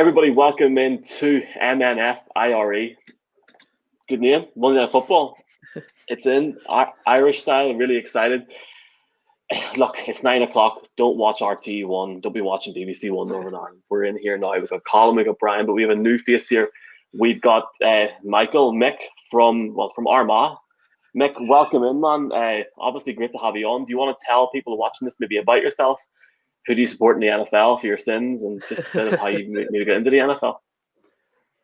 everybody, welcome into MNF IRE. Good name, Monday Night Football. It's in Irish style. Really excited. Look, it's 9 o'clock. Don't watch RTE1. Don't be watching BBC One Northern Ireland. We're in here now. We've got Colum, we've got Brian, but we have a new face here. We've got Mick from Armagh. Mick, welcome in, man. Obviously, great to have you on. Do you want to tell people watching this maybe about yourself? Who do you support in the NFL for your sins, and just a bit of how you maybe get into the NFL?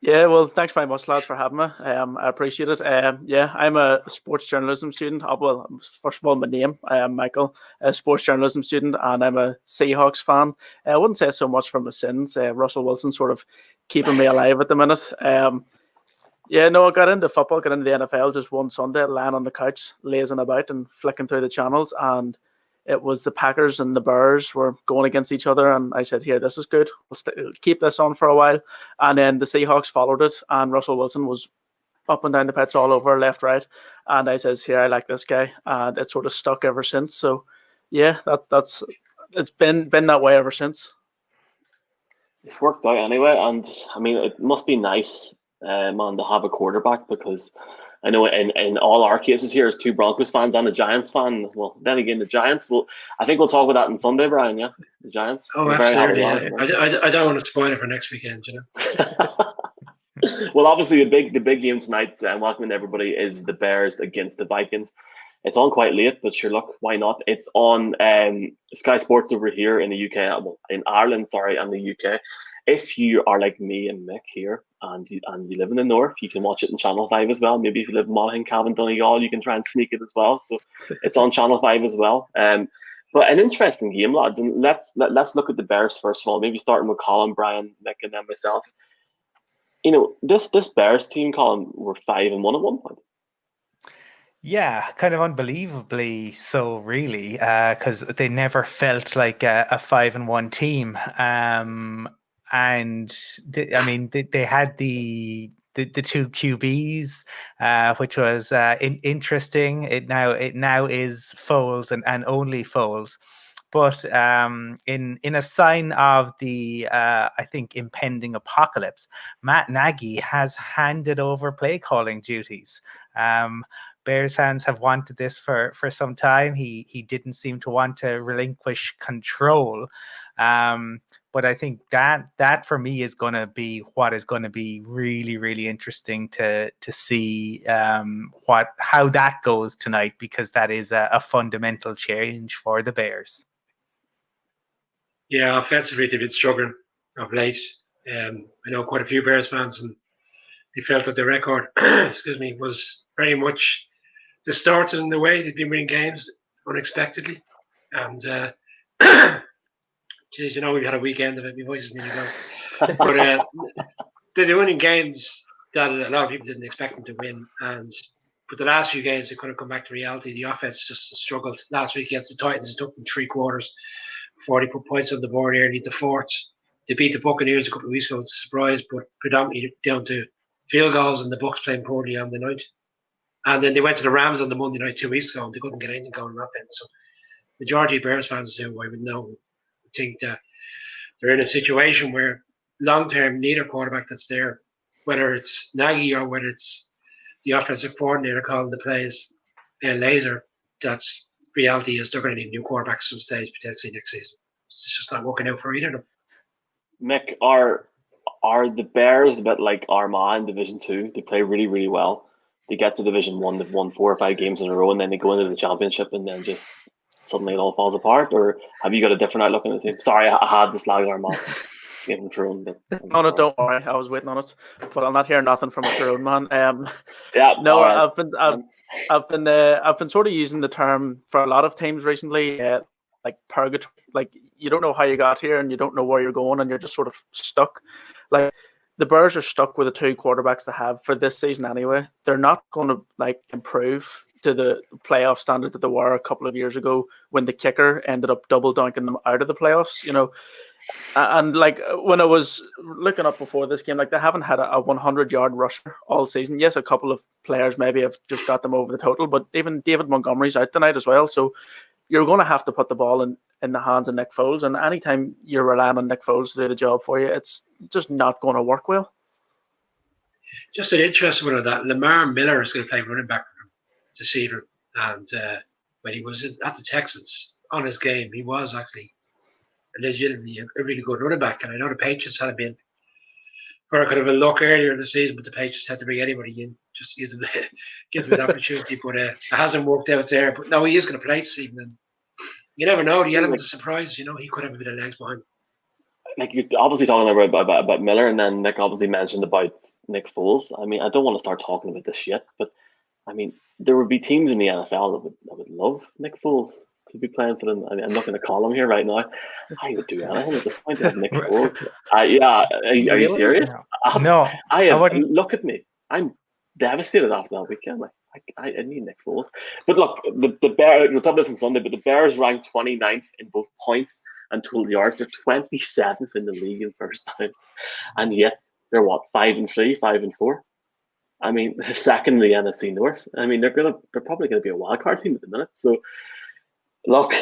Yeah, well, thanks very much, lads, for having me. I appreciate it. I'm a sports journalism student. Well, first of all, my name, I am Michael, a sports journalism student, and I'm a Seahawks fan. I wouldn't say so much for my sins. Russell Wilson sort of keeping me alive at the minute. I got into football, got into the NFL just one Sunday, lying on the couch, lazing about and flicking through the channels, and it was the Packers and the Bears were going against each other, and I said, here, this is good. We'll keep this on for a while. And then the Seahawks followed it, and Russell Wilson was up and down the pitch all over, left, right. And I says, here, I like this guy. And it sort of stuck ever since. So, yeah, that's it's been that way ever since. It's worked out anyway. And, I mean, it must be nice, man, to have a quarterback, because I know in all our cases here, as two Broncos fans and a Giants fan. Well, then again, the Giants. Well, I think we'll talk about that on Sunday, Brian. Yeah, the Giants. Oh, absolutely. Yeah. I don't want to spoil it for next weekend. You know. Well, obviously, the big game tonight, and welcoming everybody, is the Bears against the Vikings. It's on quite late, but sure, look, why not? It's on Sky Sports over here in the UK, in Ireland, and the UK. If you are like me and Mick here, and you live in the north, you can watch it in Channel 5 as well. Maybe if you live in Monaghan, Cavan, Donegal, you can try and sneak it as well. So it's on Channel 5 as well. But an interesting game, lads. And let's look at the Bears first of all. Maybe starting with Colum, Brian, Mick, and then myself. You know, this Bears team, Colum, were 5-1 at one point. Yeah, kind of unbelievably so, really, because they never felt like a 5-1 team. And they had the two QBs, which was interesting. It now is Foles and only Foles, but in a sign of the I think impending apocalypse, Matt Nagy has handed over play calling duties. Bears fans have wanted this for some time. He didn't seem to want to relinquish control. But I think that for me is going to be what is going to be really, really interesting to see how that goes tonight, because that is a fundamental change for the Bears. Yeah, offensively they've been struggling of late. I know quite a few Bears fans, and they felt that the record, was very much distorted in the way they've been winning games unexpectedly. And geez, you know, we've had a weekend of it. My voice is nearly gone. But they're winning games that a lot of people didn't expect them to win. And for the last few games, they couldn't come back to reality. The offense just struggled. Last week against the Titans, it took them 3 quarters before they put points on the board early. The fourth, they beat the Buccaneers a couple of weeks ago. It's a surprise, but predominantly down to field goals and the Bucs playing poorly on the night. And then they went to the Rams on the Monday night 2 weeks ago, and they couldn't get anything going on offense. So majority of Bears fans who I would know think that they're in a situation where long-term neither quarterback that's there, whether it's Nagy or whether it's the offensive coordinator calling the plays, laser, that's reality is they're going to need new quarterbacks at some stage potentially next season. It's just not working out for either of them. Mick, are the Bears a bit like Armagh in Division 2? They play really, really well. They get to Division 1, they've won 4 or 5 games in a row, and then they go into the championship and then just suddenly it all falls apart? Or have you got a different outlook on the team? Sorry, I had this slag Armagh. Game thrown, but no, don't worry. I was waiting on it, but I'll not hear nothing from a throne man. Yeah, no, right. I've been sort of using the term for a lot of teams recently, like purgatory. Like you don't know how you got here, and you don't know where you're going, and you're just sort of stuck. Like the Bears are stuck with the 2 quarterbacks they have for this season anyway. They're not going to improve to the playoff standard that they were a couple of years ago when the kicker ended up double dunking them out of the playoffs. You know. And when I was looking up before this game, they haven't had a 100-yard rusher all season. Yes, a couple of players maybe have just got them over the total, but even David Montgomery's out tonight as well. So you're going to have to put the ball in the hands of Nick Foles. And anytime you're relying on Nick Foles to do the job for you, it's just not going to work well. Just an interesting one of that. Lamar Miller is going to play running back for him this evening. And when he was at the Texans on his game, he was actually legitimately a really good running back. And I know the Patriots had been for a kind of a look earlier in the season, but the Patriots had to bring anybody in just to give them an opportunity. But it hasn't worked out there. But no, he is going to play this evening. You never know. The element of surprise, he could have a bit of legs behind him. Like, you're obviously talking about Miller, and then Nick obviously mentioned about Nick Foles. I mean, I don't want to start talking about this shit, but I mean, there would be teams in the NFL that would love Nick Foles to be playing for them. I mean, I'm not going to call him here right now. I would do anything at this point to have Nick Foles. Yeah, are you serious? No, Look at me. I'm devastated after that weekend. I need Nick Foles. But look, the Bears, we'll talk about this on Sunday, but the Bears ranked 29th in both points and total yards. They're 27th in the league in first downs, and yet they're 5-3, 5-4. I mean, they're second in the NFC North. I mean, they're probably gonna be a wild card team at the minute. So, look,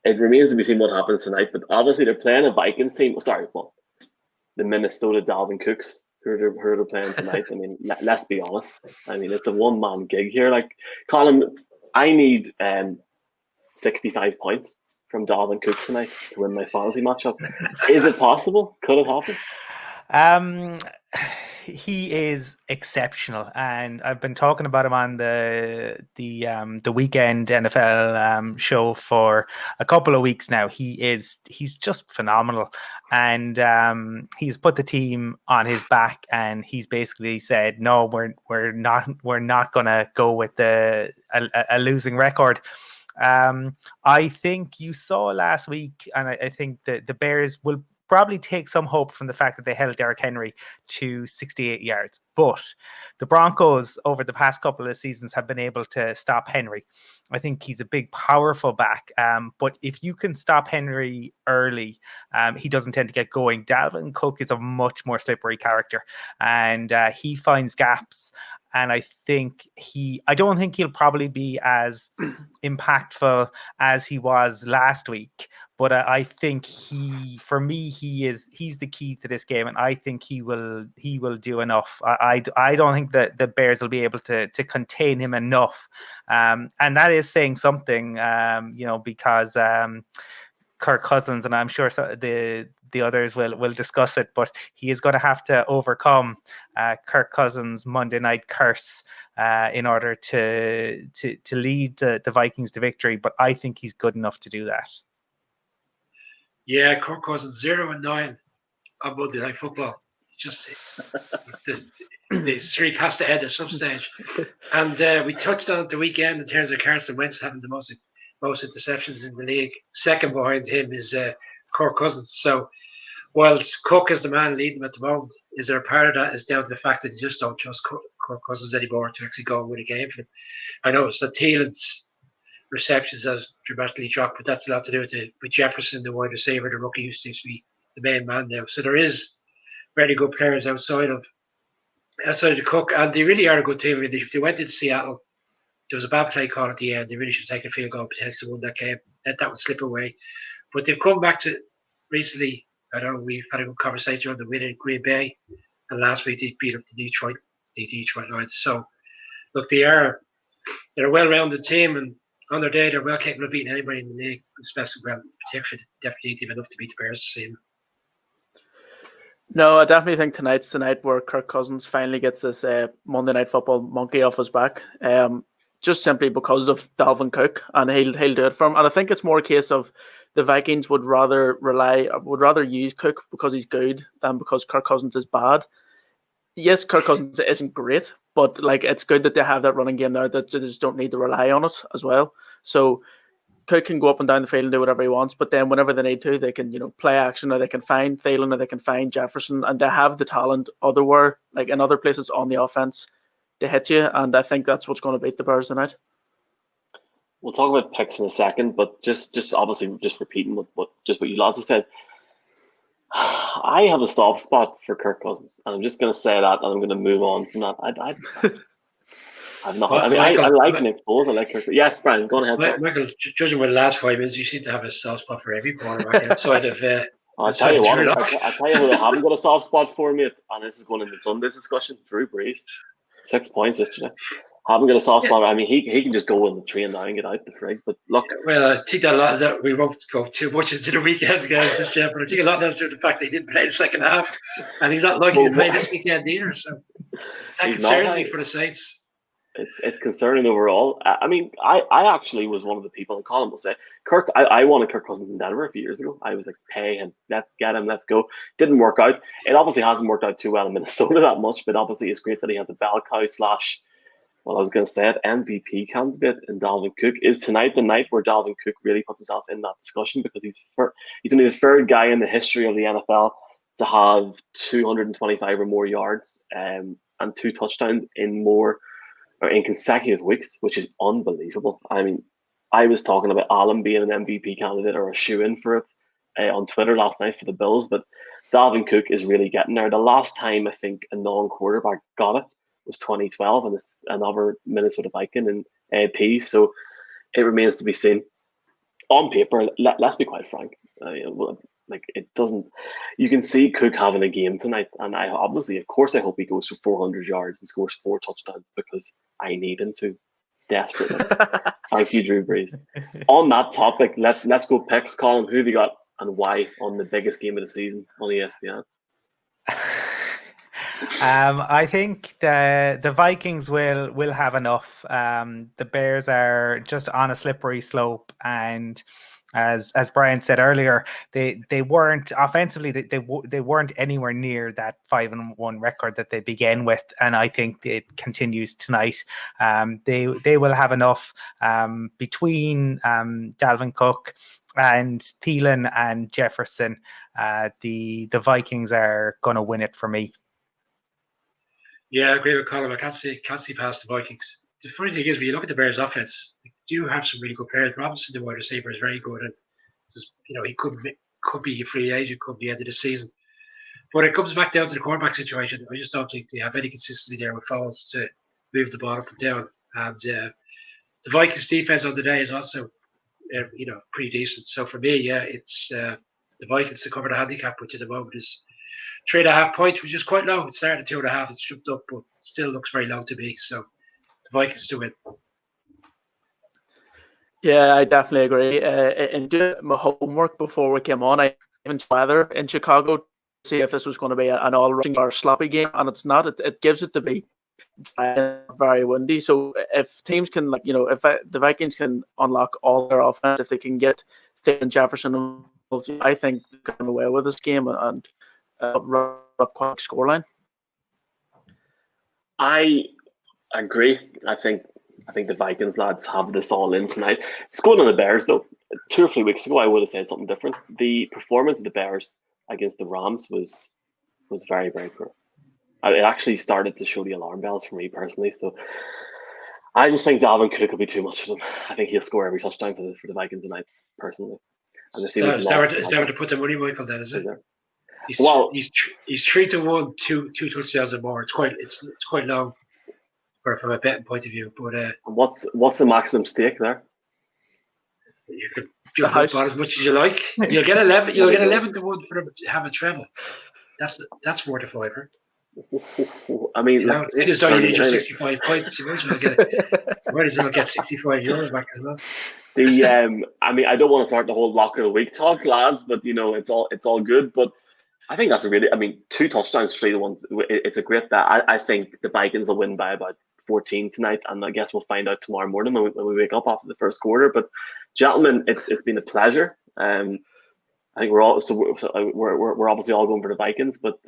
it remains to be seen what happens tonight. But obviously, they're playing a Vikings team. The Minnesota Dalvin Cooks, who are playing tonight. I mean, let's be honest. I mean, it's a one-man gig here. Like, Colum, I need 65 points from Dalvin Cook tonight to win my fantasy matchup. Is it possible? Could it happen? He is exceptional, and I've been talking about him on the weekend NFL show for a couple of weeks now. He's just phenomenal, and he's put the team on his back, and he's basically said, "No, we're not going to go with a losing record." I think you saw last week, and I think that the Bears will probably take some hope from the fact that they held Derrick Henry to 68 yards. But the Broncos over the past couple of seasons have been able to stop Henry. I think he's a big, powerful back. But if you can stop Henry early, he doesn't tend to get going. Dalvin Cook is a much more slippery character, and he finds gaps. And I don't think he'll probably be as impactful as he was last week. But I think he's the key to this game, and I think he will do enough. I don't think that the Bears will be able to contain him enough, and that is saying something, because Kirk Cousins, and I'm sure the others will discuss it, but he is going to have to overcome Kirk Cousins' Monday night curse in order to lead the Vikings to victory. But I think he's good enough to do that. Yeah, Kirk Cousins 0-9 on Monday Night Football. It's just the streak has to end at some stage. And we touched on it the weekend in terms of Carson Wentz having the most interceptions in the league. Second behind him is Kirk Cousins. So whilst Cook is the man leading them at the moment, is there a part of that is down to the fact that they just don't trust Kirk Cousins anymore to actually go and win a game for them? I know it's that Thielen's receptions has dramatically dropped, but that's a lot to do with Jefferson, the wide receiver, the rookie, who seems to be the main man now. So there is very good players outside of the Cook, and they really are a good team. I mean, they went into Seattle. There was a bad play call at the end. They really should have taken a field goal potentially won that game. That would slip away. But they've come back to recently. I know we've had a good conversation on the win in Green Bay, and last week they beat up the Detroit Lions. So look, they're a well-rounded team, and on their day they're well capable of beating anybody in the league, especially definitely enough to beat the Bears this season. No, I definitely think tonight's the night where Kirk Cousins finally gets this Monday Night Football monkey off his back. Just simply because of Dalvin Cook, and he'll do it for him. And I think it's more a case of the Vikings would rather use Cook because he's good than because Kirk Cousins is bad. Yes, Kirk Cousins isn't great, but it's good that they have that running game there that they just don't need to rely on it as well. So Cook can go up and down the field and do whatever he wants, but then whenever they need to, they can play action, or they can find Thielen, or they can find Jefferson, and they have the talent in other places on the offense to hit you, and I think that's what's going to beat the Bears tonight. We'll talk about picks in a second, but just obviously just repeating what you lads have said. I have a soft spot for Kirk Cousins, and I'm just going to say that, and I'm going to move on from that. I've not. Well, I mean, Michael, I like Nick Foles. I like Kirk. Yes, Brian, go ahead. Michael, judging by the last 5 minutes, you seem to have a soft spot for every quarterback outside of I'll tell you what. Drew I'll Lock. tell you who I haven't got a soft spot for, mate. And this is going into Sunday's discussion. Drew Brees, 6 points yesterday. Haven't got a soft spot. I mean, he can just go in the train now and get out the frig. But look, well, I think that we won't go too much into the weekend's games just yet, but I think a lot of to the fact that he didn't play the second half, and he's not likely to play this weekend either. So that concerns me for the Saints. It's concerning overall. I mean, I actually was one of the people, and Colum will say, Kirk, I wanted Kirk Cousins in Denver a few years ago. I was like, pay him, let's get him, let's go. Didn't work out. It obviously hasn't worked out too well in Minnesota that much, but obviously it's great that he has a bell cow / well, I was going to say it, MVP candidate in Dalvin Cook. Is tonight the night where Dalvin Cook really puts himself in that discussion, because he's only the third guy in the history of the NFL to have 225 or more yards and 2 touchdowns in consecutive weeks, which is unbelievable. I mean, I was talking about Allen being an MVP candidate or a shoe-in for it on Twitter last night for the Bills, but Dalvin Cook is really getting there. The last time I think a non-quarterback got it was 2012, and it's another Minnesota Viking in AP, so it remains to be seen. On paper, let's be quite frank, like it doesn't. You can see Cook having a game tonight, and of course, I hope he goes for 400 yards and scores 4 touchdowns, because I need him to desperately. Thank you, Drew Brees. On that topic, let's go picks. Colin, who have you got and why on the biggest game of the season on ESPN? I think the Vikings will have enough. The Bears are just on a slippery slope, and as Brian said earlier, they weren't offensively. They weren't anywhere near that 5-1 record that they began with, and I think it continues tonight. They will have enough between Dalvin Cook and Thielen and Jefferson. The Vikings are going to win it for me. Yeah, I agree with Colum. I can't see past the Vikings. The funny thing is, when you look at the Bears' offense, they do have some really good players. Robinson, the wide receiver, is very good, and just, he could be a free agent, could be end of the season. But it comes back down to the quarterback situation. I just don't think they have any consistency there with Foles to move the ball up and down. And the Vikings' defense on the day is also, pretty decent. So for me, yeah, it's the Vikings to cover the handicap, which at the moment is 3.5 points, which is quite low. It started at 2.5. It's jumped up, but still looks very low to me. So the Vikings to win. Yeah, I definitely agree. And doing my homework before we came on, I even weather in Chicago to see if this was going to be an all-rushing or sloppy game, and it's not. It gives it to be very windy. So if teams can, if the Vikings can unlock all their offense, if they can get Thielen, Jefferson, I think they can come away with this game and run up quite a scoreline. I agree. I think the Vikings lads have this all in tonight. It's going on the Bears though. 2 or 3 weeks ago, I would have said something different. The performance of the Bears against the Rams was very, very poor. It actually started to show the alarm bells for me personally. So I just think Dalvin Cook will be too much for them. I think he'll score every touchdown for the Vikings tonight, personally. And is that where to put the money, Michael? Then is it? He's 3-1, two touchdowns or more. It's quite low from a betting point of view. But what's the maximum stake there? You could bet as much as you like. You'll get 11. You'll get 11 to 1 for them to have a treble. That's worth a fiver. I mean, you just don't need your 65 points. You might as well get 65 euros back as well. I mean, I don't want to start the whole lock of the week talk, lads, but it's all good. But I think that's 2 touchdowns, 3-1. It's a great bet. I think the Vikings will win by about 14 tonight, and I guess we'll find out tomorrow morning when we wake up after the first quarter. But gentlemen, it's been a pleasure. I think we're obviously all going for the Vikings, but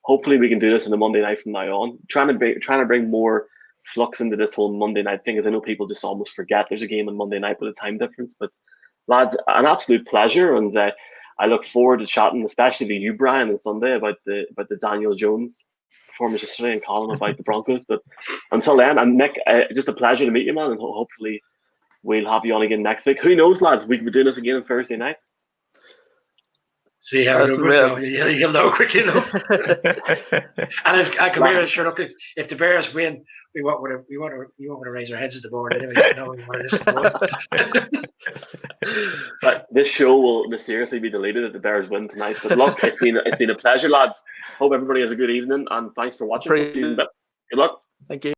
hopefully we can do this on a Monday night from now on. Trying to bring more flux into this whole Monday night thing, as I know people just almost forget there's a game on Monday night with a time difference. But lads, an absolute pleasure, and I look forward to chatting, especially with you, Brian, on Sunday about the Daniel Jones performance yesterday, and Colin about the Broncos. But until then, and Mick, just a pleasure to meet you, man, and hopefully we'll have you on again next week. Who knows, lads? We could be doing this again on Thursday night. See how numbers go. You'll know quickly enough. And if come here, sure, look, if the Bears win, we won't want to raise our heads at the board anyway. So no one want to listen to us. But this show will mysteriously be deleted if the Bears win tonight. But look, it's been a pleasure, lads. Hope everybody has a good evening, and thanks for watching. Good luck. Thank you.